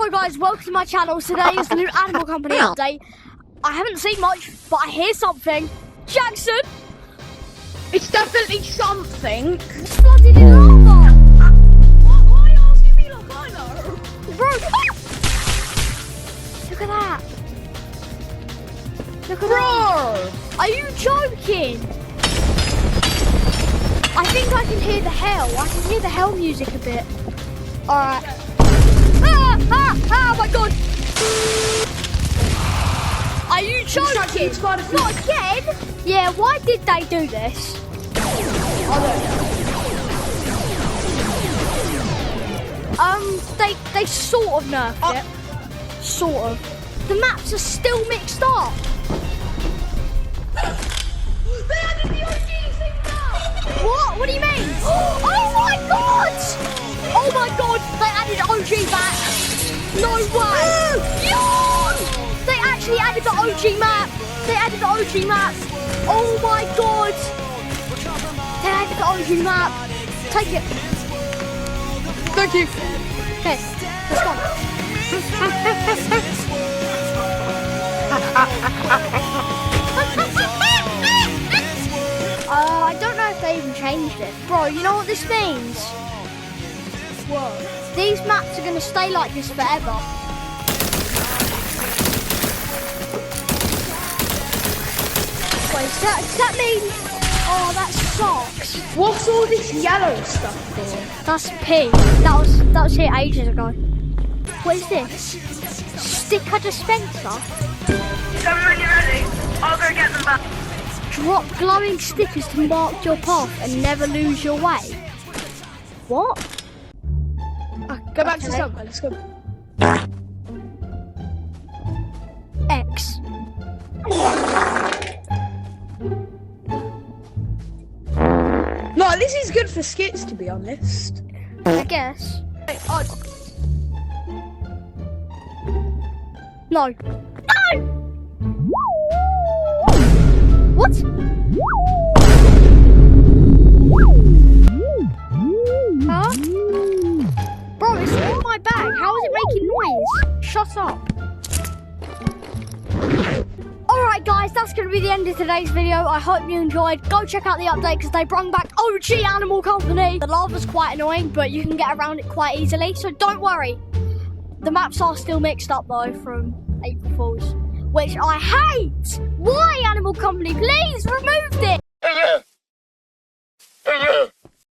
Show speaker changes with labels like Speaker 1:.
Speaker 1: Hello guys, welcome to my channel. Today is the new Animal Company update. I haven't seen much, but I hear something. Jackson!
Speaker 2: It's definitely something.
Speaker 1: It's flooded in lava!
Speaker 2: Why are you asking me like I know?
Speaker 1: Bro! Look at that! Look at that! Are you joking? I think I can hear the hell. I can hear the hell music a bit. Alright. Oh my god! Are you joking? Not again? Yeah, why did they do this? They sort of nerfed it. Sort of. The maps are still mixed up.
Speaker 2: They added the OG thing now!
Speaker 1: What? What do you mean? Oh my god! Oh my god! They added OG back. No way! Yawn! They actually added the OG map. They added the OG map. Oh my god! They added the OG map. Take it.
Speaker 2: Thank you.
Speaker 1: Okay, let's go. I don't know if they even changed it. Bro, you know what this means?
Speaker 2: What?
Speaker 1: These maps are going to stay like this forever. Wait, does that mean... Oh, that sucks.
Speaker 2: What's all this yellow stuff for?
Speaker 1: That's P. That was here ages ago. What is this? Sticker dispenser?
Speaker 3: Tell me when you're ready. I'll go get them back.
Speaker 1: Drop glowing stickers to mark your path and never lose your way. What?
Speaker 2: Go back to somewhere, let's go.
Speaker 1: X.
Speaker 2: No, this is good for skits, to be honest.
Speaker 1: I guess.
Speaker 2: Wait,
Speaker 1: No. No! What? Huh? Bro, it's in my bag. How is it making noise? Shut up. Alright guys, that's going to be the end of today's video. I hope you enjoyed. Go check out the update because they brought back OG Animal Company. The lava's quite annoying, but you can get around it quite easily, so don't worry. The maps are still mixed up though from April Fools, which I hate. Why, Animal Company? Please remove it.